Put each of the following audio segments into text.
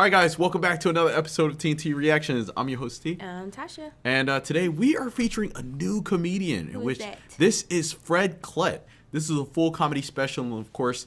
All right, guys, welcome back to another episode of TNT Reactions. I'm your host, T. I'm Tasha. And today we are featuring a new comedian. Who is that? This is Klett. This is a full comedy special, and of course,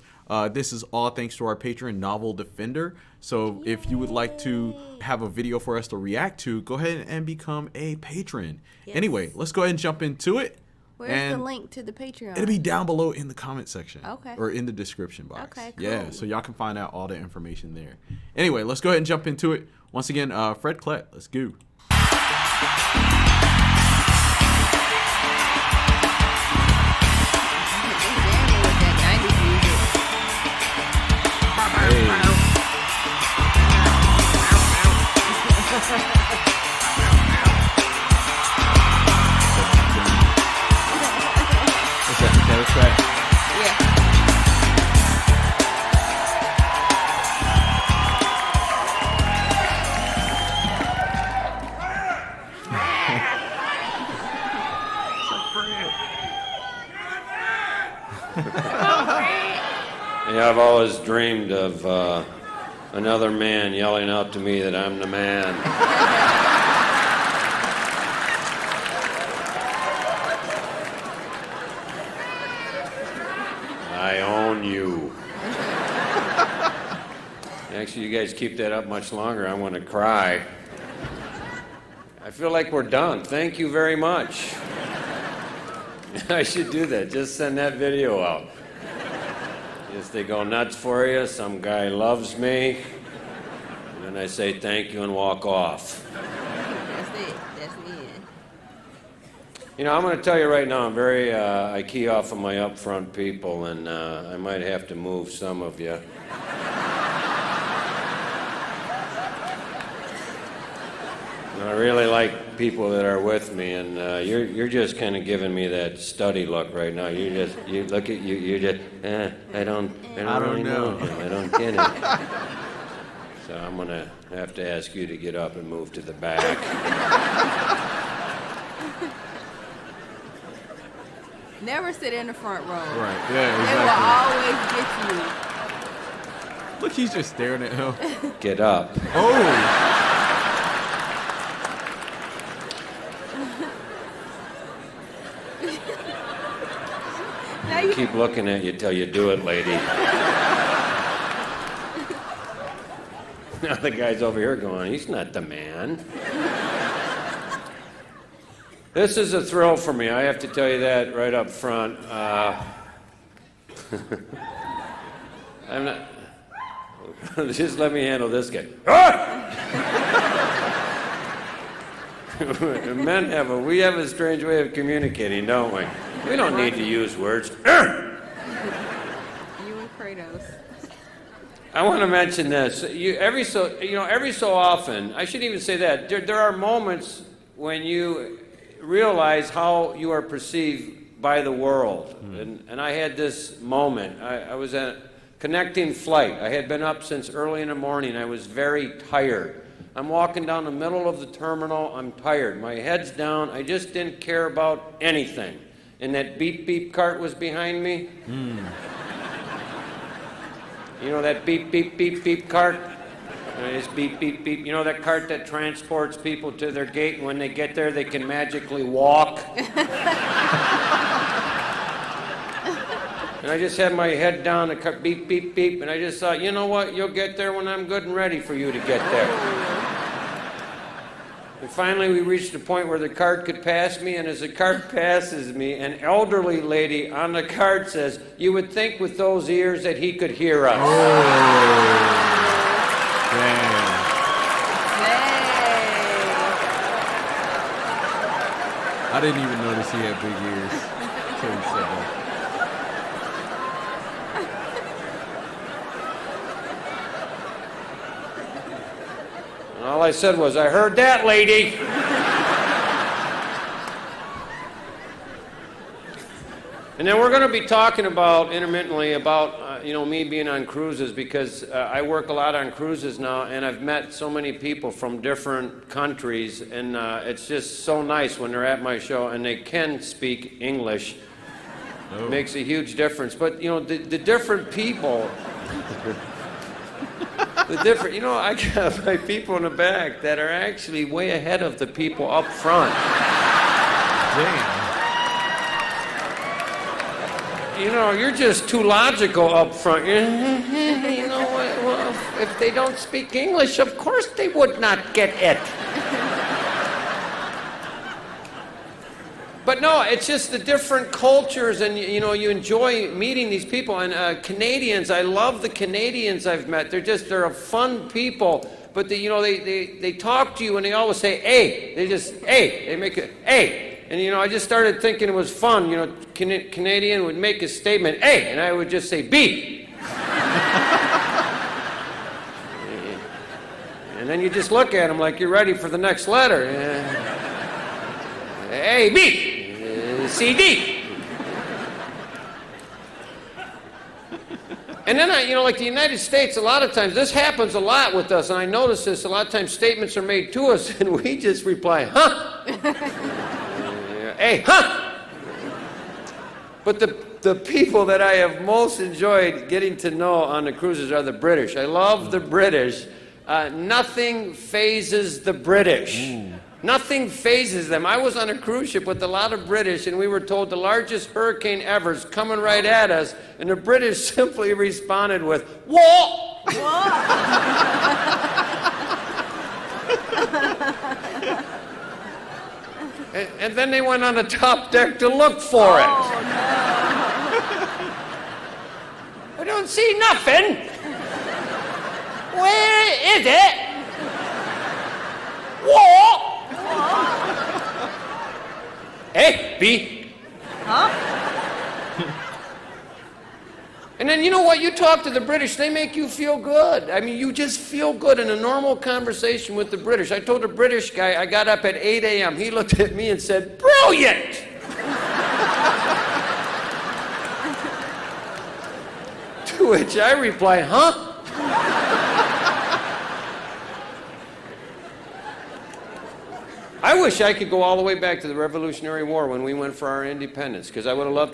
this is all thanks to our patron, Novel Defender. So if you would like to have a video for us to react to, go ahead and become a patron. Yes. Anyway, let's go ahead and jump into it. Where's the link to the Patreon? It'll be down below in the comment section. Okay. Or in the description box. Okay, cool. Yeah, so y'all can find out all the information there. Anyway, let's go ahead and jump into it. Once again, Klett, let's go. Yeah, I've always dreamed of another man yelling out to me that I'm the man. I own you. Actually, you guys keep that up much longer, I'm going to cry. I feel like we're done. Thank you very much. I should do that. Just send that video out. Just they go nuts for you. Some guy loves me. And then I say thank you and walk off. That's it. That's the end. You know, I'm going to tell you right now, I'm very, I key off of my upfront people, and I might have to move some of you. I really like people that are with me, and you're just kind of giving me that study look right now. You look at you just I don't really know him. I don't get it. So I'm gonna have to ask you to get up and move to the back. Never sit in the front row. Right, yeah, They will always get you. Look, he's just staring at him. Get up. Oh! Now you Keep looking at you till you do it, lady. Now the guy's over here going, he's not the man. This is a thrill for me. I have to tell you that right up front. I'm not. Just let me handle this guy. Men we have a strange way of communicating, don't we? We don't need to use words. You and Kratos. I want to mention this. Every so often, I shouldn't even say that. There are moments when you realize how you are perceived by the world. And I had this moment. I was at a connecting flight. I had been up since early in the morning. I was very tired. I'm walking down the middle of the terminal. I'm tired. My head's down. I just didn't care about anything. And that beep beep cart was behind me. You know that beep beep beep beep cart? It's beep beep beep. You know that cart that transports people to their gate, and when they get there they can magically walk? And I just had my head down, the cart beep beep beep, and I just thought, you know what? You'll get there when I'm good and ready for you to get there. And finally, we reached a point where the cart could pass me, and as the cart passes me, an elderly lady on the cart says, "You would think with those ears that he could hear us." Oh. Damn. I didn't even notice he had big ears until he said that. And all I said was, "I heard that, lady." And then we're going to be talking about, intermittently, about, me being on cruises, because I work a lot on cruises now, and I've met so many people from different countries, and it's just so nice when they're at my show and they can speak English. Oh. It makes a huge difference. But, the different people... The different, I got my people in the back that are actually way ahead of the people up front. Damn. You're just too logical up front. Well, if they don't speak English, of course they would not get it. But no, it's just the different cultures, and you enjoy meeting these people. And Canadians, I love the Canadians I've met. They're a fun people. But they talk to you and they always say, "Hey." They make it, "Hey." And I just started thinking it was fun. Canadian would make a statement, "Hey," and I would just say, "B." And then you just look at them like you're ready for the next letter. A, B, C, D. And then like the United States, a lot of times, this happens a lot with us, and I notice this, a lot of times statements are made to us, and we just reply, "Huh?" Hey, huh? But the people that I have most enjoyed getting to know on the cruises are the British. I love the British. Nothing phases the British. Nothing phases them. I was on a cruise ship with a lot of British, and we were told the largest hurricane ever is coming right at us, and the British simply responded with, "Whoa!" And then they went on the top deck to look for it. Oh, no. I don't see nothing. Where is it? Whoa! A, B. Huh? And then you know what? You talk to the British, they make you feel good. I mean, you just feel good in a normal conversation with the British. I told a British guy, I got up at 8 a.m. He looked at me and said, "Brilliant!" To which I replied, "Huh?" I wish I could go all the way back to the Revolutionary War when we went for our independence, because I would have loved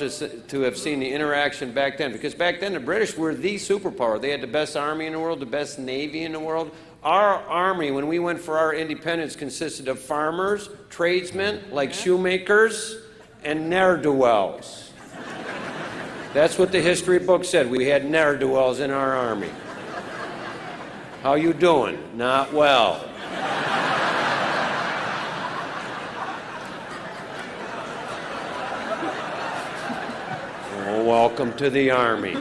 to have seen the interaction back then. Because back then the British were the superpower. They had the best army in the world, the best navy in the world. Our army, when we went for our independence, consisted of farmers, tradesmen, like shoemakers, and ne'er-do-wells. That's what the history book said. We had ne'er-do-wells in our army. How you doing? Not well. Welcome to the army.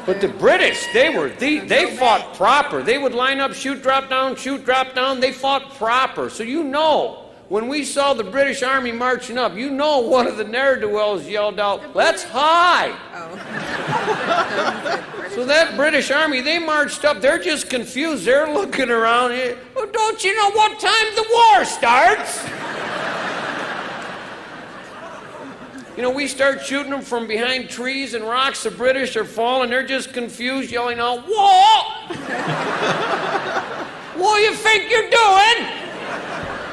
But the British, they fought proper. They would line up, shoot, drop down, shoot, drop down. They fought proper. So when we saw the British Army marching up, one of the ne'er-do-wells yelled out, "Let's hide!" Oh. So that British Army, they marched up. They're just confused. They're looking around. "Oh, don't you know what time the war starts?" We start shooting them from behind trees and rocks. The British are falling. They're just confused, yelling out, "Whoa!" "What do you think you're doing?"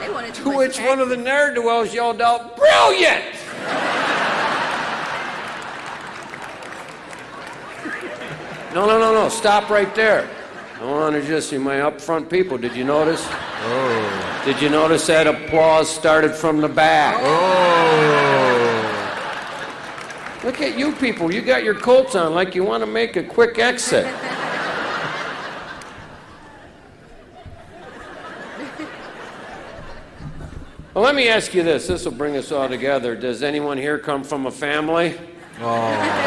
They wanted To which one of the ne'er-do-wells yelled out, "Brilliant!" No. Stop right there. I want to just see my up front people. Did you notice? Oh. Did you notice that applause started from the back? Oh. Look at you people. You got your coats on like you want to make a quick exit. Well, let me ask you this. This will bring us all together. Does anyone here come from a family? Oh.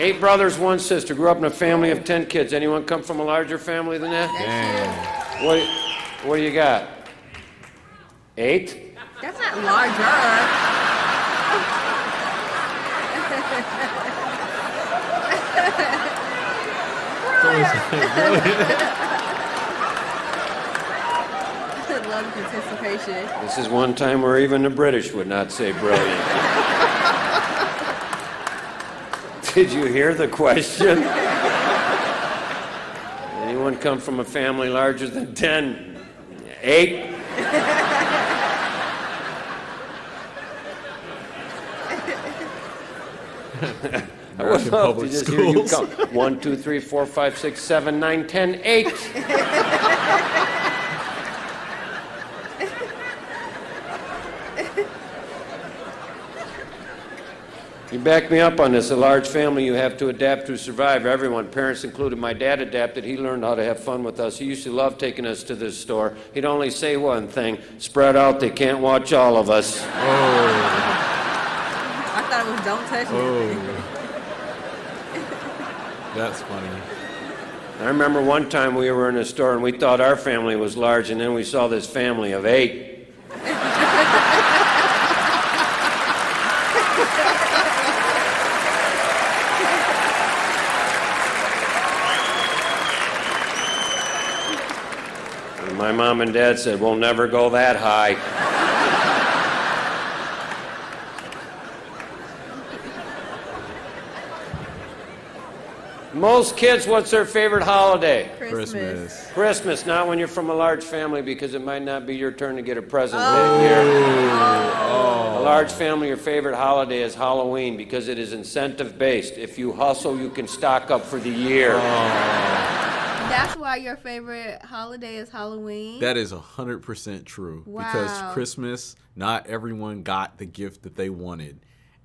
8 brothers, 1 sister. Grew up in a family of 10 kids. Anyone come from a larger family than that? Damn. What do you got? 8? That's not larger. Love participation. This is one time where even the British would not say brilliant. Did you hear the question? Anyone come from a family larger than 10? 8? American love to public just hear you schools. count. 1, 2, 3, 4, 5, 6, 7, 9, 10, 8. You back me up on this. A large family you have to adapt to survive. Everyone, parents included. My dad adapted. He learned how to have fun with us. He used to love taking us to this store. He'd only say one thing: spread out, they can't watch all of us. Oh. I thought it was don't touch nothing. Oh. That's funny. I remember one time we were in a store and we thought our family was large, and then we saw this family of 8. And my mom and dad said, we'll never go that high. Most kids, what's their favorite holiday? Christmas. Christmas, not when you're from a large family, because it might not be your turn to get a present that year. A large family, your favorite holiday is Halloween because it is incentive-based. If you hustle, you can stock up for the year. That's why your favorite holiday is Halloween? That is 100% true. Because Wow. Christmas, not everyone got the gift that they wanted.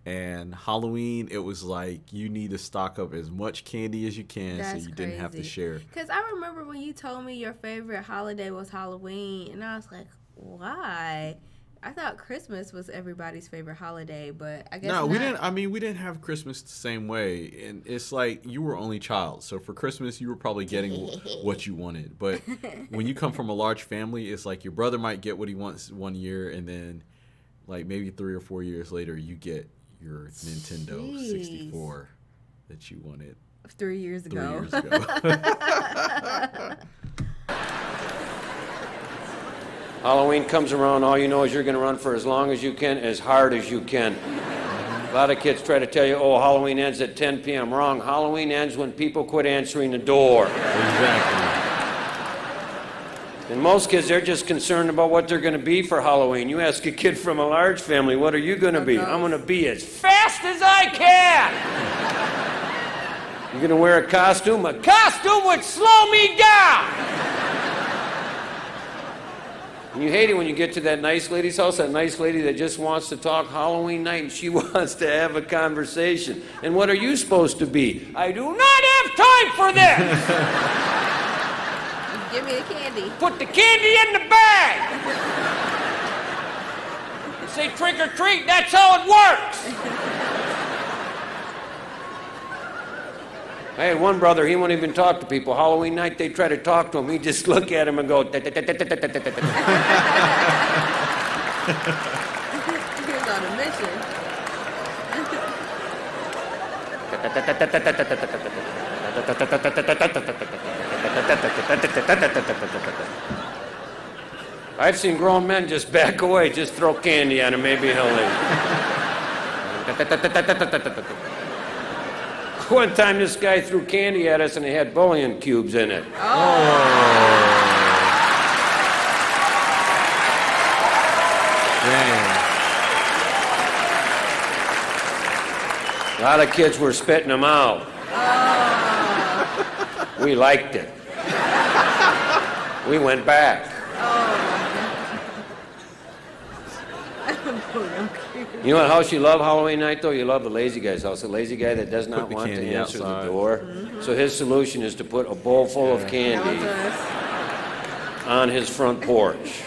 And Halloween, it was like you need to stock up as much candy as you can so you didn't have to share. Because I remember when you told me your favorite holiday was Halloween, and I was like, why? I thought Christmas was everybody's favorite holiday, but I guess No, not. we didn't. I mean, we didn't have Christmas the same way. And it's like you were only child. So for Christmas, you were probably getting what you wanted. But when you come from a large family, it's like your brother might get what he wants one year, and then like maybe 3 or 4 years later, you get your Nintendo Jeez. 64 that you wanted 3 years 3 ago. years ago. Halloween comes around, all you know is you're going to run for as long as you can, as hard as you can. A lot of kids try to tell you, oh, Halloween ends at 10 p.m. Wrong. Halloween ends when people quit answering the door. Exactly. And most kids, they're just concerned about what they're going to be for Halloween. You ask a kid from a large family, what are you going to be? I'm going to be as fast as I can. You're going to wear a costume? A costume would slow me down. And you hate it when you get to that nice lady's house, that nice lady that just wants to talk Halloween night and she wants to have a conversation. And what are you supposed to be? I do not have time for this. Give me the candy. Put the candy in the bag. You say trick or treat, that's how it works. I had one brother, he wouldn't even talk to people. Halloween night, they try to talk to him. He'd just look at him and go, He was on a mission. I've seen grown men just back away, just throw candy at him, maybe he'll leave. One time this guy threw candy at us and it had bullion cubes in it. Dang. A lot of kids were spitting them out. We liked it. We went back. You know what house you love Halloween night, though? You love the lazy guy's house. The lazy guy that does not the want to candy answer outside. the door. So his solution is to put a bowl full of That candy was us. on his front porch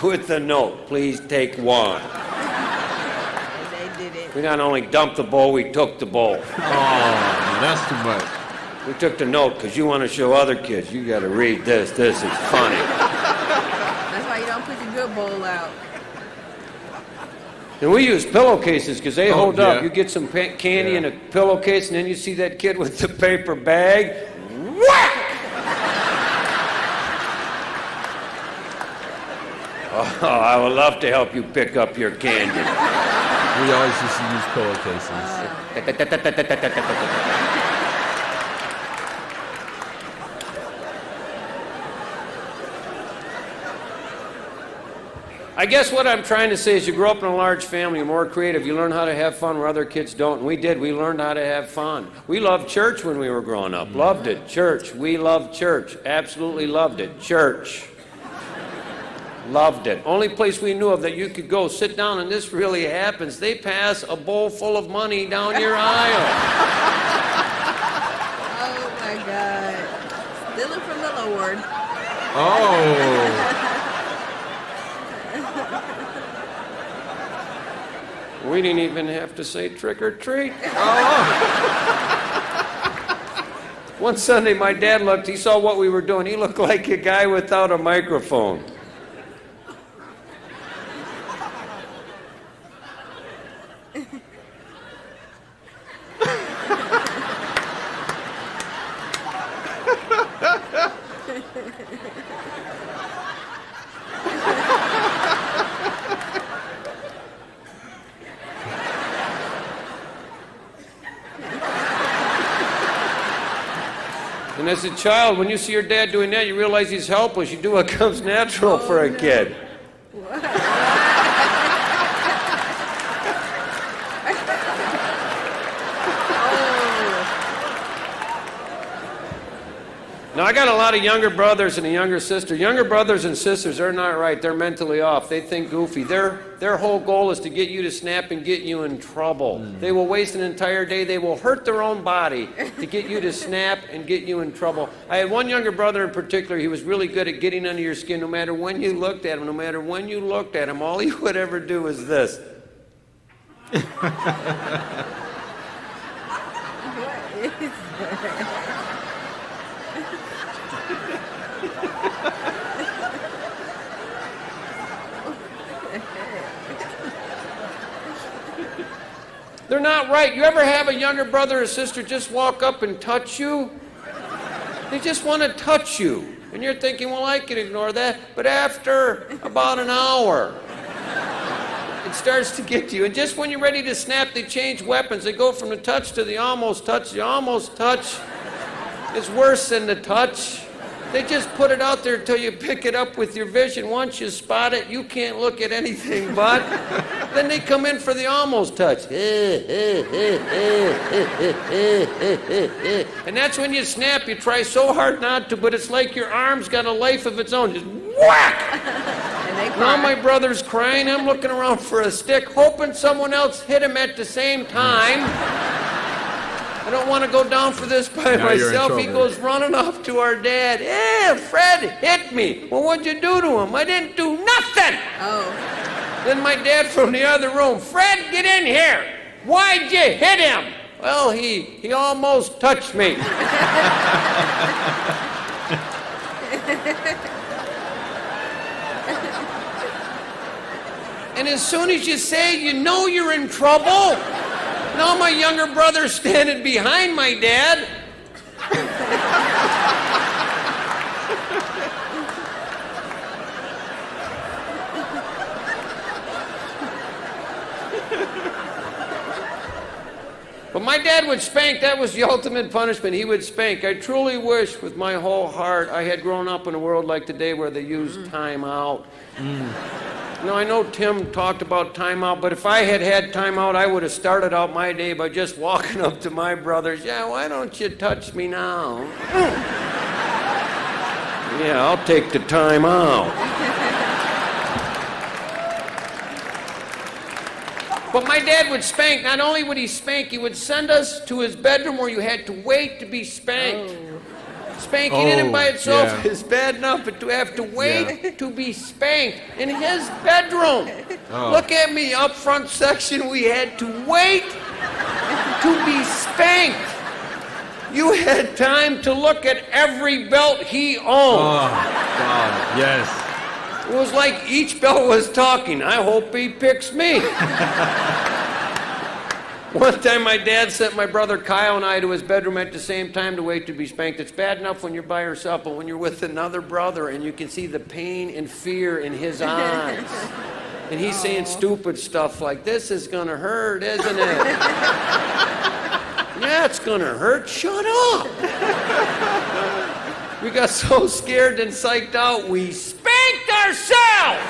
with the note, please take one. And they did it. We not only dumped the bowl, we took the bowl. Oh, that's too much. We took the note because you want to show other kids, you got to read this. This is funny. That's why you don't put your good bowl out. And we use pillowcases because they hold yeah. up. You get some candy in a pillowcase, and then you see that kid with the paper bag. Whack! Oh, I would love to help you pick up your candy. We always used to use pillowcases. I guess what I'm trying to say is you grow up in a large family, you're more creative, you learn how to have fun where other kids don't. And we did. We learned how to have fun. We loved church when we were growing up. Loved it. Church. We loved church. Absolutely loved it. Church. Loved it. Only place we knew of that you could go sit down, and this really happens. They pass a bowl full of money down your aisle. Oh my God. Stealing from the Lord. Oh. We didn't even have to say trick or treat. One Sunday, my dad looked, he saw what we were doing. He looked like a guy without a microphone. And as a child, when you see your dad doing that, you realize he's helpless. You do what comes natural for a kid. Now, I got a lot of younger brothers and a younger sister. Younger brothers and sisters, they're not right. They're mentally off. They think goofy. Their whole goal is to get you to snap and get you in trouble. They will waste an entire day. They will hurt their own body to get you to snap and get you in trouble. I had one younger brother in particular. He was really good at getting under your skin. No matter when you looked at him, no matter when you looked at him, all he would ever do was this. What is that? They're not right. You ever have a younger brother or sister just walk up and touch you? They just want to touch you. And you're thinking, well, I can ignore that. But after about an hour, it starts to get to you. And just when you're ready to snap, they change weapons. They go from the touch to the almost touch. The almost touch is worse than the touch. They just put it out there until you pick it up with your vision. Once you spot it, you can't look at anything but. Then they come in for the almost touch. And that's when you snap. You try so hard not to, but it's like your arm's got a life of its own. Just whack! And they Now cry. my brother's crying. I'm looking around for a stick, hoping someone else hit him at the same time. I don't want to go down for this by Now you're in myself. He trouble. goes running off to our dad. Hey, Fred hit me. Well, what'd you do to him? I didn't do nothing. Oh. Then my dad from the other room. Fred, get in here. Why'd you hit him? Well, he almost touched me. And as soon as you say you know you're in trouble, now my younger brother's standing behind my dad. But my dad would spank. That was the ultimate punishment. He would spank. I truly wish with my whole heart I had grown up in a world like today where they use time out. Now, I know Tim talked about time out, but if I had had time out, I would have started out my day by just walking up to my brothers. Yeah, why don't you touch me now? Yeah, I'll take the time out. But my dad would spank. Not only would he spank, he would send us to his bedroom where you had to wait to be spanked. Oh. Spanking in and by itself yeah. is bad enough, but to have to wait to be spanked in his bedroom. Look at me, up front section, we had to wait to be spanked. You had time to look at every belt he owned. Oh, God, yes. It was like each belt was talking. I hope he picks me. One time my dad sent my brother Kyle and I to his bedroom at the same time to wait to be spanked. It's bad enough when you're by yourself, but when you're with another brother and you can see the pain and fear in his eyes. And he's saying stupid stuff like, this is gonna hurt, isn't it? Yeah, it's gonna hurt. Shut up. We got so scared and psyched out, we spanked ourselves.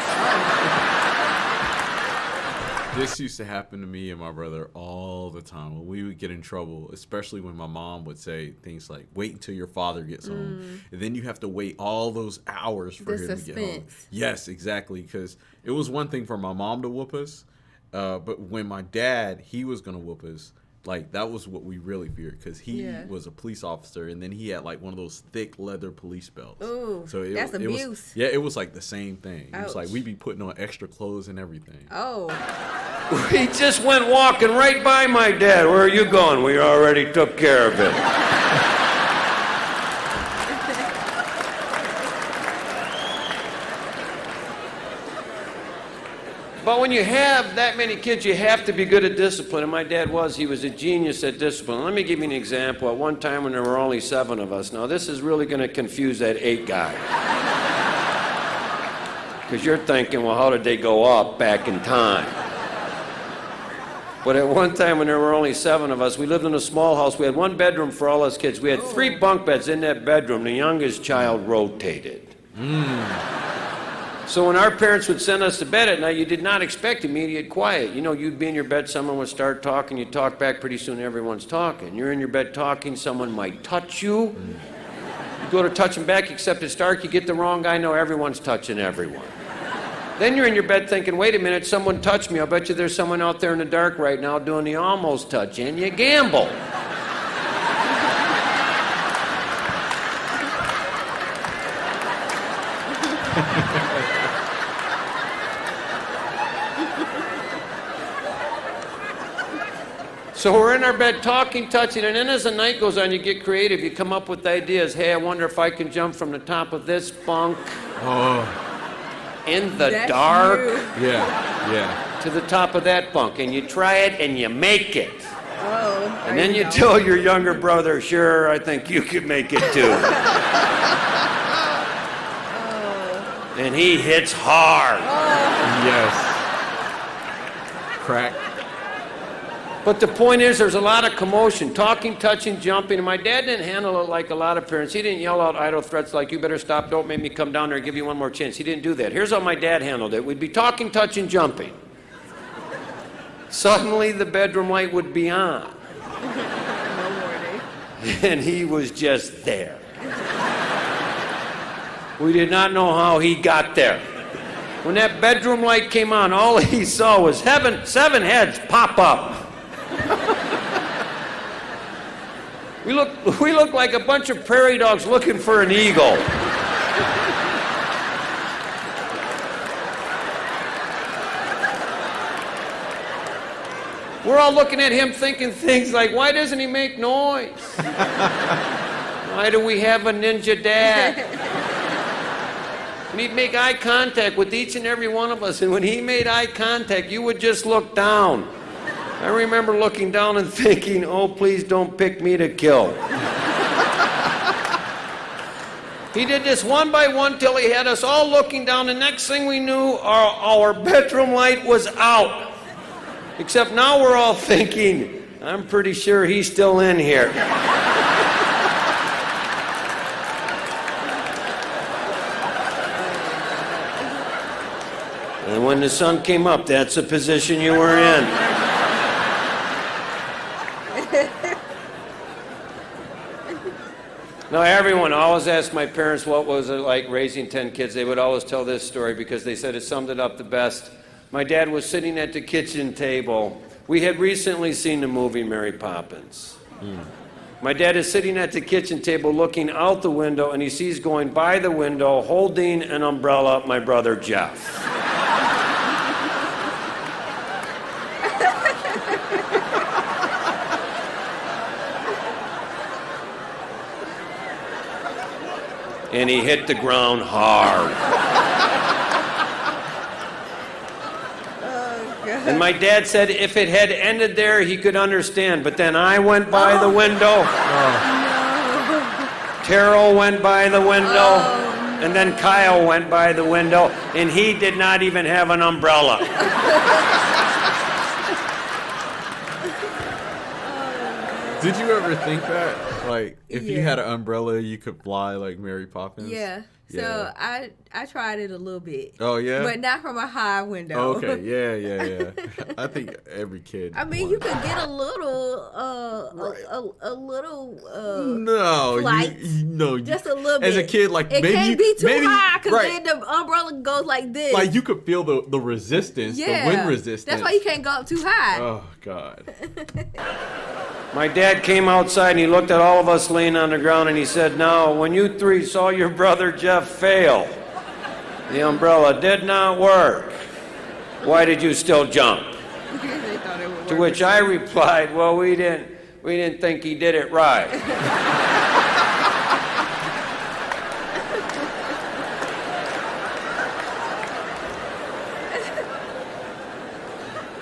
This used to happen to me and my brother all the time when we would get in trouble, especially when my mom would say things like, wait until your father gets home. And then you have to wait all those hours for him to get home. Yes, exactly. Because it was one thing for my mom to whoop us. But when my dad, he was going to whoop us, like, that was what we really feared, because he was a police officer, and then he had, like, one of those thick leather police belts. Ooh, so that's abuse. It was like the same thing. It was Ouch. like we'd be putting on extra clothes and everything. Oh. He just went walking right by my dad. Where are you going? We already took care of it. But when you have that many kids, you have to be good at discipline. And my dad he was a genius at discipline. Let me give you an example. At one time when there were only 7 of us, now this is really going to confuse that 8 guy. Because you're thinking, well, how did they go up back in time? But at one time when there were only 7 of us, we lived in a small house. We had 1 bedroom for all us kids. We had 3 bunk beds in that bedroom. The youngest child rotated. So when our parents would send us to bed at night, you did not expect immediate quiet. You know, you'd be in your bed, someone would start talking, you talk back, pretty soon everyone's talking. You're in your bed talking, someone might touch you. You go to touch them back, except it's dark, you get the wrong guy, no, everyone's touching everyone. Then you're in your bed thinking, wait a minute, someone touched me. I'll bet you there's someone out there in the dark right now doing the almost touch, and you gamble. So we're in our bed talking, touching, and then as the night goes on, you get creative. You come up with ideas. Hey, I wonder if I can jump from the top of this bunk in the dark to the top of that bunk. And you try it and you make it. Oh. And then you tell your younger brother, sure, I think you could make it too. And he hits hard. Yes. Crack. But the point is, there's a lot of commotion, talking, touching, jumping, and my dad didn't handle it like a lot of parents. He didn't yell out idle threats like, you better stop, don't make me come down there and give you one more chance. He didn't do that. Here's how my dad handled it. We'd be talking, touching, jumping. Suddenly, the bedroom light would be on. No warning. And he was just there. We did not know how he got there. When that bedroom light came on, all he saw was 7 heads pop up. We look like a bunch of prairie dogs looking for an eagle. We're all looking at him thinking things like, why doesn't he make noise? Why do we have a ninja dad? And he'd make eye contact with each and every one of us, and when he made eye contact, you would just look down. I remember looking down and thinking, oh, please don't pick me to kill. He did this one by one till he had us all looking down. The next thing we knew, our bedroom light was out. Except now we're all thinking, I'm pretty sure he's still in here. And when the sun came up, that's the position you were in. Now, everyone always asked my parents what was it like raising 10 kids. They would always tell this story because they said it summed it up the best. My dad was sitting at the kitchen table. We had recently seen the movie Mary Poppins. My dad is sitting at the kitchen table looking out the window, and he sees going by the window, holding an umbrella, my brother Jeff. And he hit the ground hard. Oh, God. And my dad said if it had ended there, he could understand. But then I went by the window. Terrell went by the window. And then Kyle went by the window. And he did not even have an umbrella. Did you ever think that? Like, if you had an umbrella, you could fly like Mary Poppins? Yeah. So Yeah. I tried it a little bit. Oh yeah. But not from a high window. Okay. Yeah. I think every kid. I mean, you wants- could get a little, Right. a little, No, flight. no. Just a little As a bit. kid, like It maybe can't be too maybe, high because right. then the umbrella goes like this. Like you could feel the resistance, the wind resistance. That's why you can't go up too high. Oh God. My dad came outside and he looked at all of us laying on the ground and he said, "Now, when you three saw your brother Jeff fail, the umbrella did not work. Why did you still jump?" They thought it would To work. which I replied, "Well, we didn't think he did it right."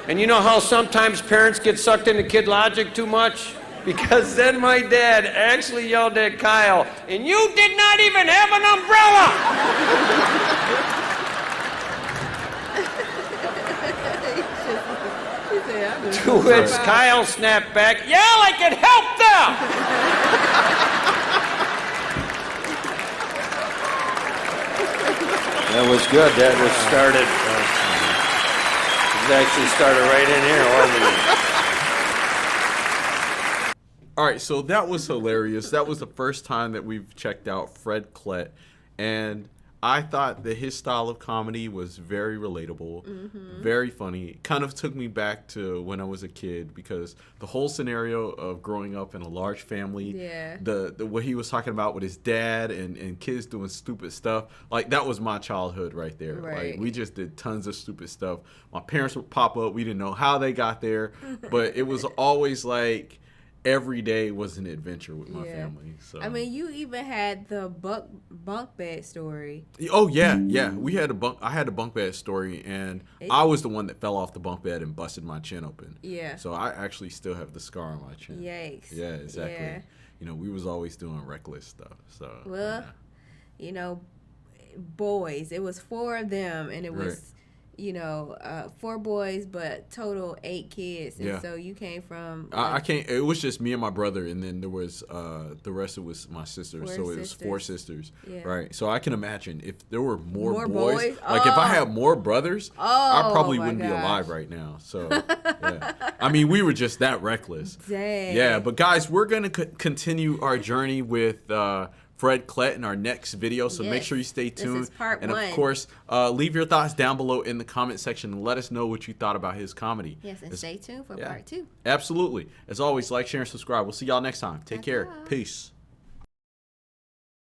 And you know how sometimes parents get sucked into kid logic too much? Because then my dad actually yelled at Kyle, "And you did not even have an umbrella!" He said, "I'm just To which Kyle snapped back, "Yeah, like it helped them!" That was good. That was started. It actually started right in here, wasn't it? All right, so that was hilarious. That was the first time that we've checked out Fred Klett, and I thought that his style of comedy was very relatable, very funny. It kind of took me back to when I was a kid because the whole scenario of growing up in a large family, Yeah. the what he was talking about with his dad and kids doing stupid stuff, like that was my childhood right there. Right. Like we just did tons of stupid stuff. My parents would pop up. We didn't know how they got there, but it was always like every day was an adventure with my family. So I mean, you even had the bunk bed story. oh yeah, we had I had a bunk bed story, and I was the one that fell off the bunk bed and busted my chin open. Yeah. So I actually still have the scar on my chin. Yikes. Yeah, exactly. Yeah. You know, we was always doing reckless stuff. So Well, yeah. you know, boys. It was 4 of them, and it was, Right. 4 boys, but total 8 kids. And Yeah. so you came from. I can't. It was just me and my brother, and then there was the rest. It was my sister, 4 so it was 4 sisters. sisters. Yeah. Right. So I can imagine if there were more More boys. boys? Like if I Oh. had more brothers, I Oh, probably my wouldn't be gosh. alive right now. So yeah. I mean, we were just that reckless. Dang. Yeah. But guys, we're gonna continue our journey with Fred Klett in our next video, so make Yes. sure you stay This tuned. is part and 1. of course, leave your thoughts down below in the comment section and let us know what you thought about his comedy. Yes, and It's- stay tuned for yeah. part 2. Absolutely. As always, like, share, and subscribe. We'll see y'all next time. Take care. Bye-bye. Peace.